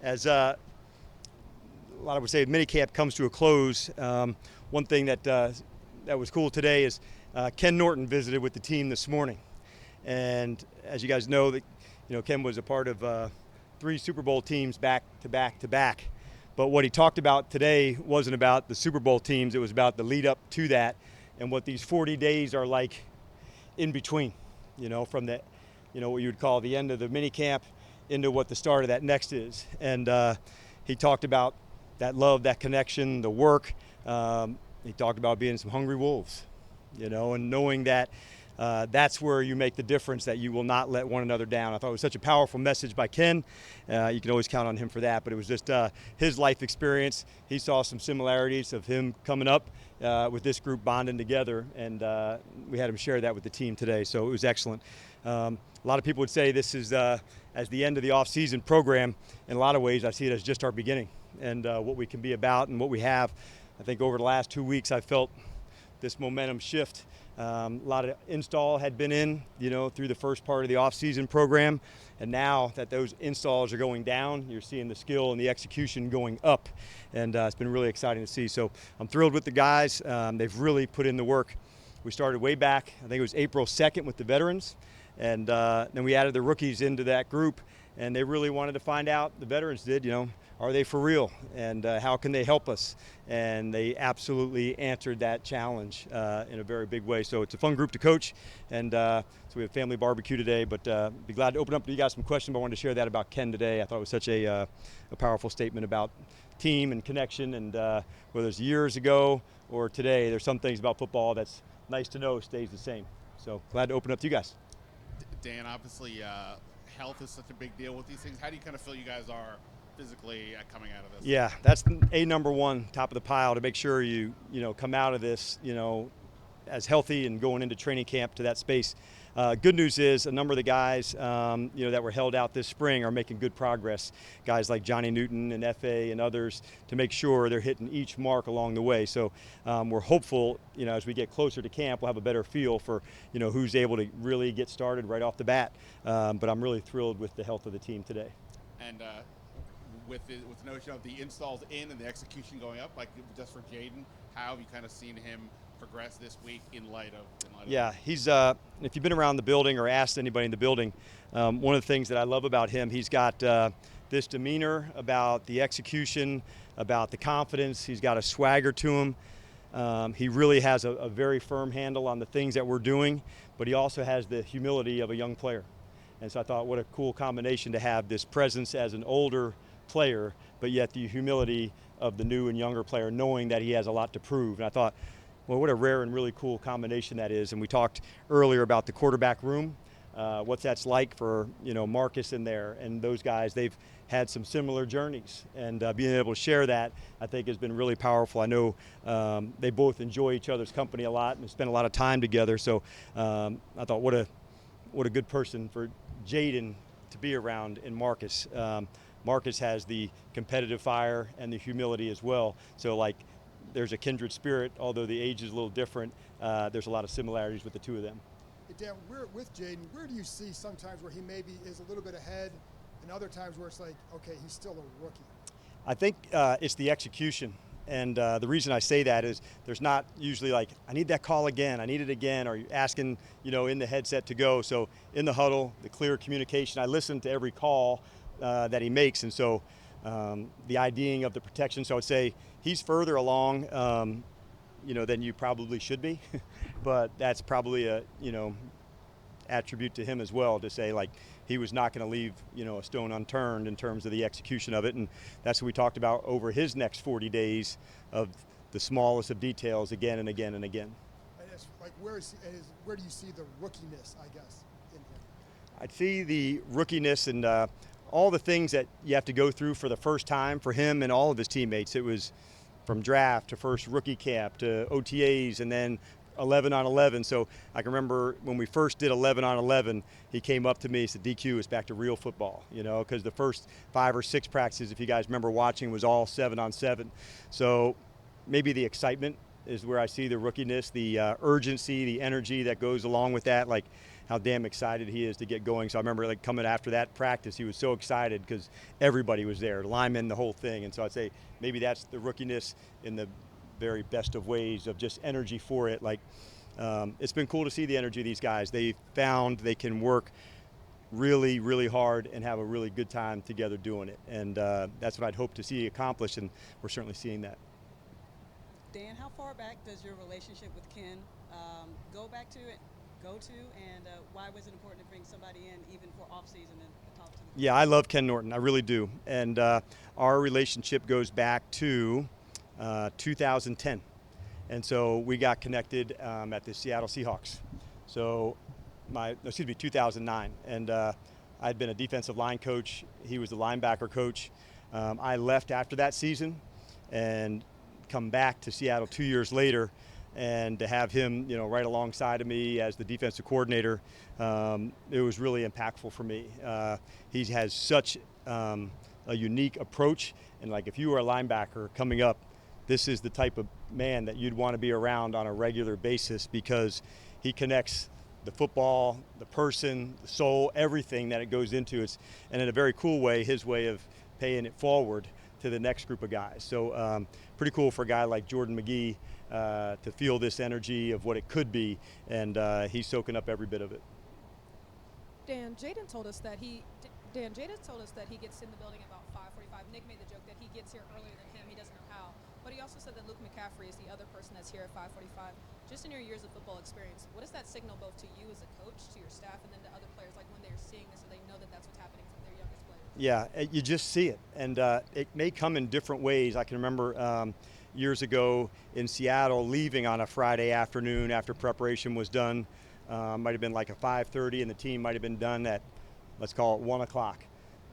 As a lot of would say, minicamp comes to a close. One thing that was cool today is Ken Norton visited with the team this morning, and as you guys know, that Ken was a part of 3 Super Bowl teams back to back to back. But what he talked about today wasn't about the Super Bowl teams; it was about the lead up to that and what these 40 days are like in between. From the what you would call the end of the minicamp into what the start of that next is. And he talked about that love, that connection, the work. He talked about being some hungry wolves, and knowing that that's where you make the difference, that you will not let one another down. I thought it was such a powerful message by Ken. You can always count on him for that, but it was just his life experience. He saw some similarities of him coming up with this group bonding together, and we had him share that with the team today, so it was excellent. A lot of people would say this is as the end of the off-season program. In a lot of ways, I see it as just our beginning and what we can be about and what we have. I think over the last 2 weeks, I felt this momentum shift. A lot of install had been in, through the first part of the off-season program, and now that those installs are going down, you're seeing the skill and the execution going up, and it's been really exciting to see. So I'm thrilled with the guys. They've really put in the work. We started way back, I think it was April 2nd with the veterans, and then we added the rookies into that group, and they really wanted to find out, the veterans did, are they for real, and how can they help us? And they absolutely answered that challenge in a very big way. So it's a fun group to coach, and so we have family barbecue today, but be glad to open up to you guys some questions. But I wanted to share that about Ken today. I thought it was such a powerful statement about team and connection, and whether it's years ago or today, there's some things about football that's nice to know stays the same. So glad to open up to you guys. Dan, obviously health is such a big deal with these things. How do you kind of feel you guys are physically coming out of this? Yeah, that's number one, top of the pile, to make sure you come out of this as healthy and going into training camp to that space. Good news is a number of the guys that were held out this spring are making good progress. Guys like Johnny Newton and F.A. and others, to make sure they're hitting each mark along the way. So we're hopeful, as we get closer to camp, we'll have a better feel for who's able to really get started right off the bat. But I'm really thrilled with the health of the team today. And with the notion of the installs in and the execution going up, like just for Jayden, how have you kind of seen him progress this week in light of Yeah, he's if you've been around the building or asked anybody in the building, one of the things that I love about him, he's got this demeanor about the execution, about the confidence. He's got a swagger to him. He really has a very firm handle on the things that we're doing, but he also has the humility of a young player. And so I thought, what a cool combination to have this presence as an older player, but yet the humility of the new and younger player, knowing that he has a lot to prove. And I thought, well, what a rare and really cool combination that is. And we talked earlier about the quarterback room, what that's like for Marcus in there, and those guys. They've had some similar journeys, and being able to share that, I think, has been really powerful. I know they both enjoy each other's company a lot and spend a lot of time together. So I thought, what a good person for Jayden to be around in Marcus. Marcus has the competitive fire and the humility as well. So there's a kindred spirit, although the age is a little different. There's a lot of similarities with the two of them. Hey Dan, with Jayden, where do you see sometimes where he maybe is a little bit ahead, and other times where it's like, okay, he's still a rookie? I think it's the execution. And the reason I say that is there's not usually I need that call again, I need it again, or you're asking, in the headset to go. So in the huddle, the clear communication, I listen to every call that he makes. And so the IDing of the protection. So I would say he's further along, than you probably should be, but that's probably a, attribute to him as well, to say he was not going to leave, a stone unturned in terms of the execution of it. And that's what we talked about over his next 40 days of the smallest of details again and again and again. And it's where do you see the rookiness, I guess, in him? I'd see the rookiness and all the things that you have to go through for the first time for him and all of his teammates. It was from draft to first rookie camp to OTAs and then 11 on 11. So I can remember when we first did 11 on 11, he came up to me and said, DQ, it's back to real football, because the first 5 or 6 practices, if you guys remember watching, was all 7 on 7. So maybe the excitement is where I see the rookiness, the urgency, the energy that goes along with that. how damn excited he is to get going. So I remember like coming after that practice, he was so excited because everybody was there, linemen, the whole thing. And so I'd say maybe that's the rookiness in the very best of ways of just energy for it. Like it's been cool to see the energy of these guys. They found they can work really, really hard and have a really good time together doing it. And that's what I'd hope to see accomplished, and we're certainly seeing that. Dan, how far back does your relationship with Ken go to, and why was it important to bring somebody in even for off season and talk to them? Yeah, I love Ken Norton. I really do. And our relationship goes back to 2010. And so we got connected at the Seattle Seahawks. So 2009. And I'd been a defensive line coach. He was the linebacker coach. I left after that season and come back to Seattle 2 years later, and to have him, right alongside of me as the defensive coordinator, it was really impactful for me. He has such a unique approach, and like if you were a linebacker coming up, this is the type of man that you'd want to be around on a regular basis, because he connects the football, the person, the soul, everything that it goes into it, and in a very cool way, his way of paying it forward to the next group of guys. So pretty cool for a guy like Jordan McGee to feel this energy of what it could be, and he's soaking up every bit of it. Dan, Jayden told us that he gets in the building about 5:45. Nick made the joke that he gets here earlier than him. He doesn't know how. But he also said that Luke McCaffrey is the other person that's here at 5:45. Just in your years of football experience, what does that signal both to you as a coach, to your staff, and then to other players, like when they're seeing this, so they know that that's what's happening from their youngest players? Yeah, you just see it, and it may come in different ways. I can remember years ago in Seattle, leaving on a Friday afternoon after preparation was done. Might have been like a 5:30, and the team might have been done at, let's call it 1 o'clock.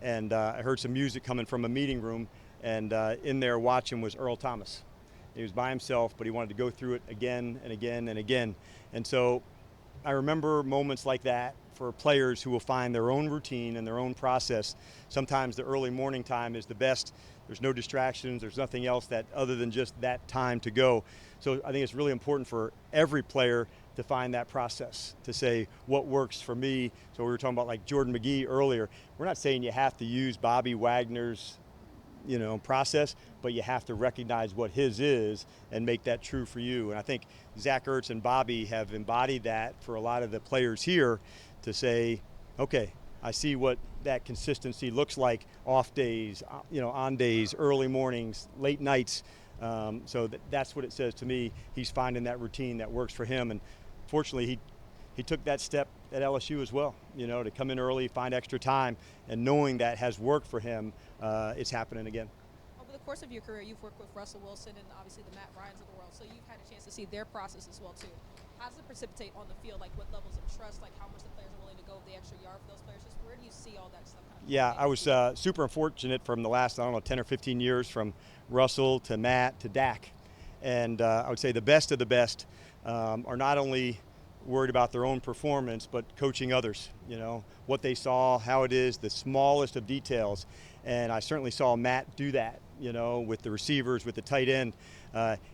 And I heard some music coming from a meeting room, and in there watching was Earl Thomas. He was by himself, but he wanted to go through it again and again and again. And so I remember moments like that for players who will find their own routine and their own process. Sometimes the early morning time is the best. There's no distractions. There's nothing else that other than just that time to go. So I think it's really important for every player to find that process, to say what works for me. So we were talking about like Jordan McGee earlier. We're not saying you have to use Bobby Wagner's process, but you have to recognize what his is and make that true for you. And I think Zach Ertz and Bobby have embodied that for a lot of the players here, to say, okay, I see what that consistency looks like off days, on days, early mornings, late nights. So that's what it says to me. He's finding that routine that works for him. And fortunately, he took that step at LSU as well, to come in early, find extra time, and knowing that has worked for him, it's happening again. Over the course of your career, you've worked with Russell Wilson and obviously the Matt Ryans of the world, so you've had a chance to see their process as well too. How does it precipitate on the field? Like what levels of trust, like how much the players are willing to go the extra yard for those players? Just where do you see all that stuff kind of? Yeah, I was super fortunate from the last, 10 or 15 years, from Russell to Matt to Dak. And I would say the best of the best are not only worried about their own performance, but coaching others, what they saw, how it is, the smallest of details. And I certainly saw Matt do that, with the receivers, with the tight end.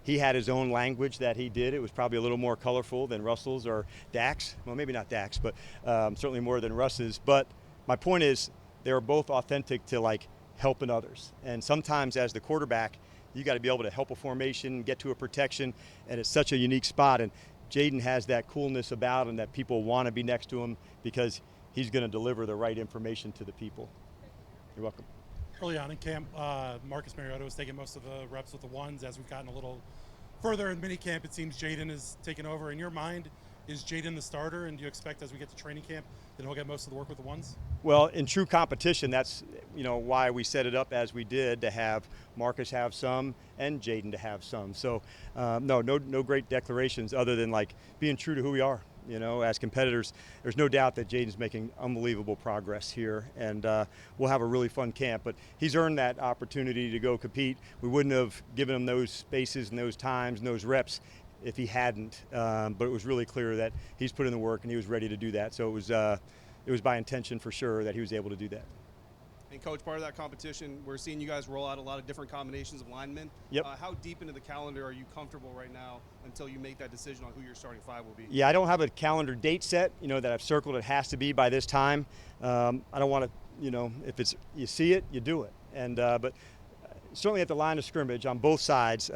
He had his own language that he did. It was probably a little more colorful than Russell's or Dak's. Well, maybe not Dak's, but certainly more than Russ's. But my point is, they were both authentic to like helping others. And sometimes as the quarterback, you got to be able to help a formation, get to a protection, and it's such a unique spot. And Jayden has that coolness about him that people want to be next to him, because he's going to deliver the right information to the people. You're welcome. Early on in camp, Marcus Mariota was taking most of the reps with the ones. As we've gotten a little further in minicamp, it seems Jayden is taking over. In your mind, is Jayden the starter, and do you expect as we get to training camp that he'll get most of the work with the ones? Well, in true competition, that's why we set it up as we did, to have Marcus have some and Jayden to have some. So no great declarations other than like being true to who we are. As competitors, there's no doubt that Jayden's making unbelievable progress here, and we'll have a really fun camp. But he's earned that opportunity to go compete. We wouldn't have given him those spaces and those times and those reps if he hadn't. But it was really clear that he's put in the work and he was ready to do that. So it was by intention for sure that he was able to do that. And Coach, part of that competition, we're seeing you guys roll out a lot of different combinations of linemen. Yep. How deep into the calendar are you comfortable right now until you make that decision on who your starting five will be? Yeah, I don't have a calendar date set, that I've circled. It has to be by this time. I don't want to, if it's you see it, you do it. And but certainly at the line of scrimmage on both sides,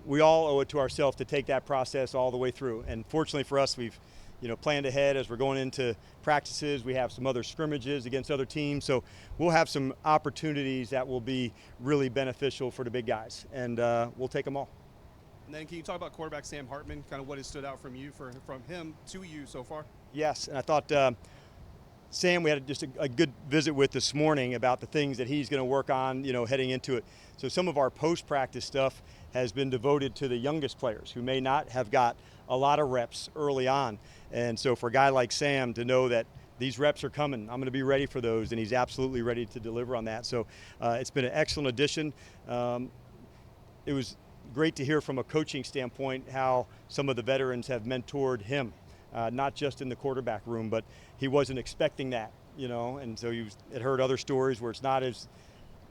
we all owe it to ourselves to take that process all the way through. And fortunately for us, we've planned ahead as we're going into practices. We have some other scrimmages against other teams, so we'll have some opportunities that will be really beneficial for the big guys, and we'll take them all. And then can you talk about quarterback Sam Hartman, kind of what has stood out from him to you so far? Yes, and I thought Sam, we had just a good visit with this morning about the things that he's going to work on, heading into it. So some of our post-practice stuff has been devoted to the youngest players who may not have got a lot of reps early on. And so for a guy like Sam to know that these reps are coming, I'm going to be ready for those, and he's absolutely ready to deliver on that. So it's been an excellent addition. It was great to hear from a coaching standpoint how some of the veterans have mentored him, not just in the quarterback room, but he wasn't expecting that, and so had heard other stories where it's not as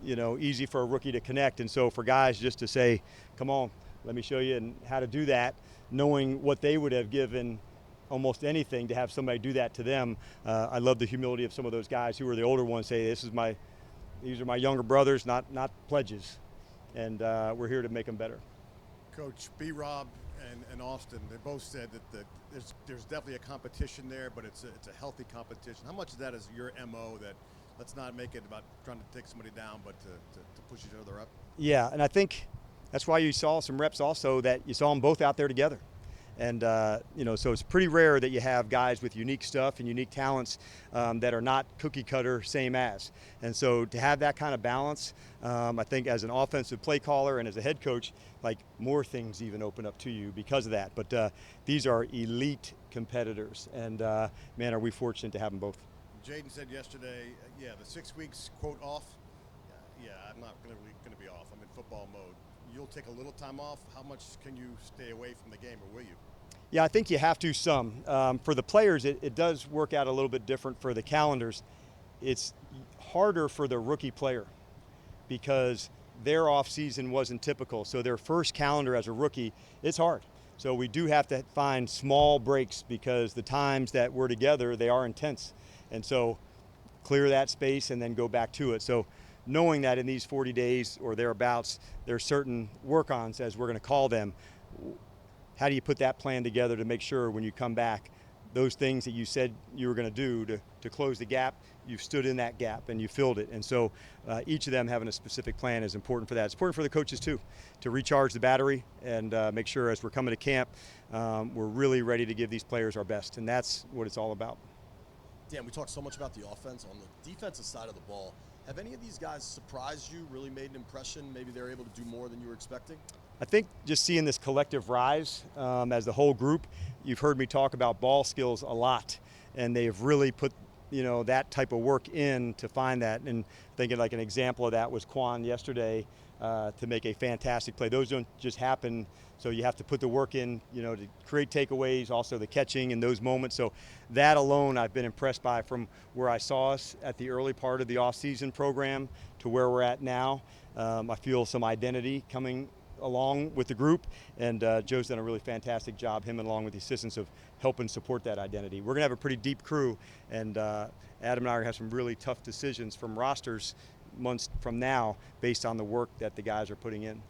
easy for a rookie to connect. And so for guys just to say, come on, let me show you and how to do that, knowing what they would have given almost anything to have somebody do that to them. I love the humility of some of those guys who are the older ones, say, these are my younger brothers, not pledges. And we're here to make them better. Coach, B-Rob and Austin, they both said that there's definitely a competition there, but it's a healthy competition. How much of that is your MO, that let's not make it about trying to take somebody down, but to push each other up? Yeah, and I think that's why you saw some reps also, that you saw them both out there together. And, so it's pretty rare that you have guys with unique stuff and unique talents that are not cookie cutter, same as. And so to have that kind of balance, I think as an offensive play caller and as a head coach, like more things even open up to you because of that. But these are elite competitors, and man, are we fortunate to have them both. Jayden said yesterday, the 6 weeks, quote, off. I'm not going to be off. I'm in football mode. You'll take a little time off. How much can you stay away from the game, or will you? Yeah, I think you have to some. For the players, it does work out a little bit different for the calendars. It's harder for the rookie player because their off season wasn't typical. So their first calendar as a rookie, it's hard. So we do have to find small breaks because the times that we're together, they are intense. And so clear that space and then go back to it. So knowing that in these 40 days or thereabouts, there are certain work-ons, as we're going to call them. How do you put that plan together to make sure when you come back, those things that you said you were going to do to close the gap, you've stood in that gap and you filled it. And so each of them having a specific plan is important for that. It's important for the coaches too, to recharge the battery and make sure as we're coming to camp, we're really ready to give these players our best. And that's what it's all about. Dan, we talked so much about the offense. On the defensive side of the ball, have any of these guys surprised you, really made an impression? Maybe they're able to do more than you were expecting? I think just seeing this collective rise as the whole group, you've heard me talk about ball skills a lot, and they've really put that type of work in to find that. And thinking like an example of that was Quan yesterday to make a fantastic play. Those don't just happen, so you have to put the work in, to create takeaways, also the catching in those moments. So that alone I've been impressed by, from where I saw us at the early part of the off-season program to where we're at now. I feel some identity coming along with the group, and Joe's done a really fantastic job, him along with the assistants, of helping support that identity. We're going to have a pretty deep crew, and Adam and I are going to have some really tough decisions from rosters months from now based on the work that the guys are putting in.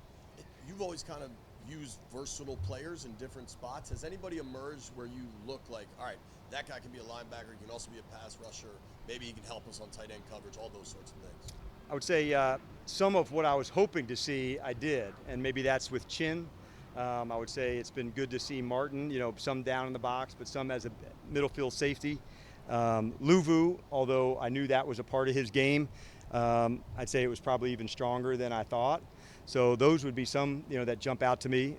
You've always kind of used versatile players in different spots. Has anybody emerged where you look like, all right, that guy can be a linebacker, he can also be a pass rusher, maybe he can help us on tight end coverage, all those sorts of things? I would say some of what I was hoping to see, I did, and maybe that's with Chin. I would say it's been good to see Martin, some down in the box, but some as a middle field safety. Luvu, although I knew that was a part of his game, I'd say it was probably even stronger than I thought. So those would be some, that jump out to me.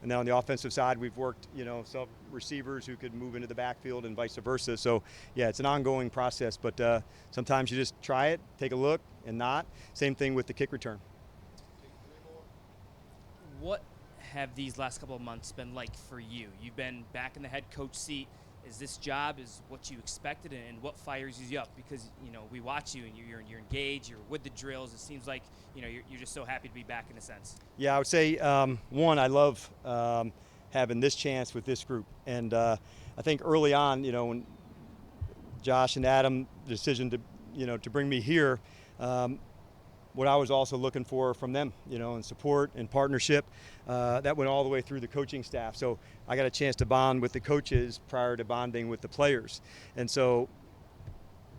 And then on the offensive side, we've worked, some receivers who could move into the backfield and vice versa. So, yeah, it's an ongoing process, but sometimes you just try it, take a look, and not. Same thing with the kick return. What have these last couple of months been like for you? You've been back in the head coach seat. is this job is what you expected, and what fires you up? Because we watch you and you're engaged, you're with the drills. It seems like you're just so happy to be back in a sense. Yeah, I would say one, I love having this chance with this group, and I think early on, when Josh and Adam decision to bring me here, what I was also looking for from them, and support and partnership, that went all the way through the coaching staff. So I got a chance to bond with the coaches prior to bonding with the players. And so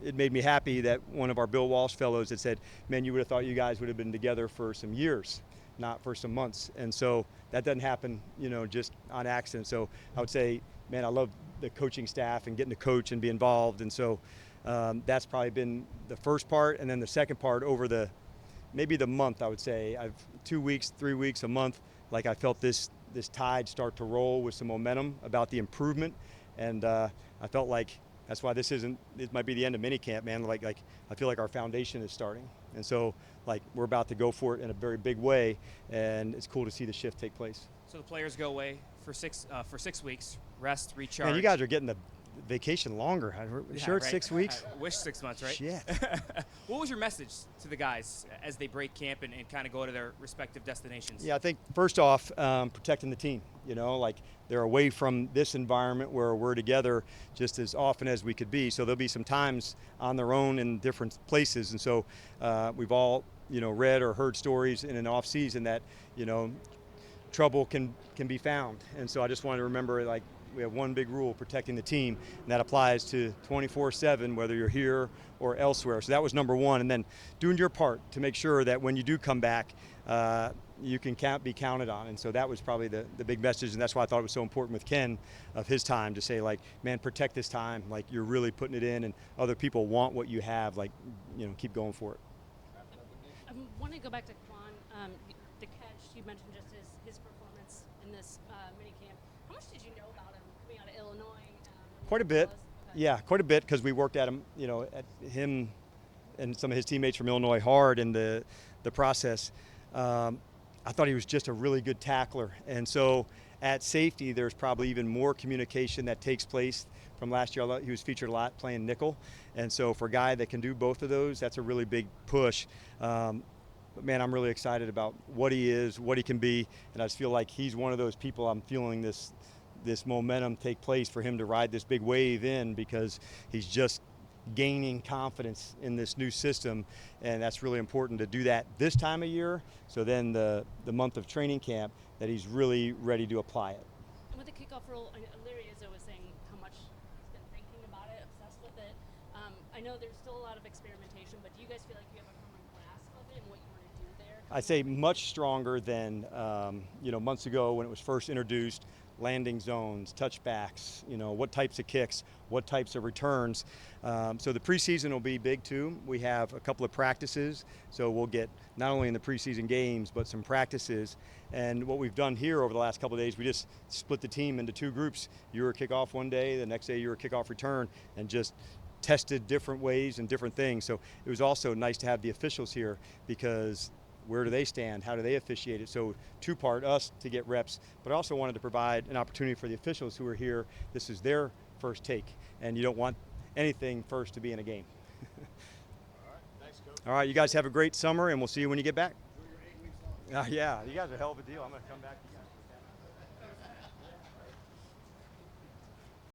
it made me happy that one of our Bill Walsh fellows had said, man, you would have thought you guys would have been together for some years, not for some months. And so that doesn't happen, just on accident. So I would say, man, I love the coaching staff and getting to coach and be involved. And so that's probably been the first part. And then the second part over maybe the month, I would say, 2 weeks, 3 weeks, a month, like I felt this tide start to roll with some momentum about the improvement. And I felt like that's why it might be the end of minicamp, man. Like I feel like our foundation is starting. And so like we're about to go for it in a very big way, and it's cool to see the shift take place. So the players go away for 6 weeks, rest, recharge. Man, you guys are getting the vacation longer. Sure, it's right. 6 weeks? I wish 6 months, right? Shit. What was your message to the guys as they break camp and kind of go to their respective destinations? Yeah, I think first off, protecting the team. Like they're away from this environment where we're together just as often as we could be. So there'll be some times on their own in different places. And so we've all, read or heard stories in an off season that, trouble can be found. And so I just wanted to remember, like, we have one big rule, protecting the team, and that applies to 24/7, whether you're here or elsewhere. So that was number one. And then doing your part to make sure that when you do come back, you can be counted on. And so that was probably the big message, and that's why I thought it was so important with Ken of his time to say, like, man, protect this time. Like, you're really putting it in, and other people want what you have. Like, keep going for it. I want to go back to Quan. The catch, you mentioned just his performance in this minicamp. How much did you know about him coming out of Illinois? Quite a bit. Okay. Yeah, quite a bit, because we worked at him, at him and some of his teammates from Illinois hard in the process. I thought he was just a really good tackler. And so at safety, there's probably even more communication that takes place from last year. He was featured a lot playing nickel. And so for a guy that can do both of those, that's a really big push. But man, I'm really excited about what he is, what he can be. And I just feel like he's one of those people. I'm feeling this momentum take place for him to ride this big wave in, because he's just gaining confidence in this new system, and that's really important to do that this time of year. So then the month of training camp, that he's really ready to apply it. And with the kickoff rule, Larry Izzo was saying how much he's been thinking about it, obsessed with it. I know there's still a lot of experimentation, but do you guys feel like you have a firmer grasp of it and what you want to do there? I'd say much stronger than months ago when it was first introduced. Landing zones, touchbacks, what types of kicks, what types of returns. So the preseason will be big too. We have a couple of practices, so we'll get not only in the preseason games, but some practices. And what we've done here over the last couple of days, we just split the team into two groups. You were kickoff one day, the next day you were kickoff return, and just tested different ways and different things. So it was also nice to have the officials here, because where do they stand? How do they officiate it? So two-part, us to get reps, but I also wanted to provide an opportunity for the officials who are here. This is their first take, and you don't want anything first to be in a game. All right, thanks, Coach. All right, you guys have a great summer, and we'll see you when you get back. Enjoy your 8 weeks long. Yeah, you guys are a hell of a deal. I'm going to come back to you guys.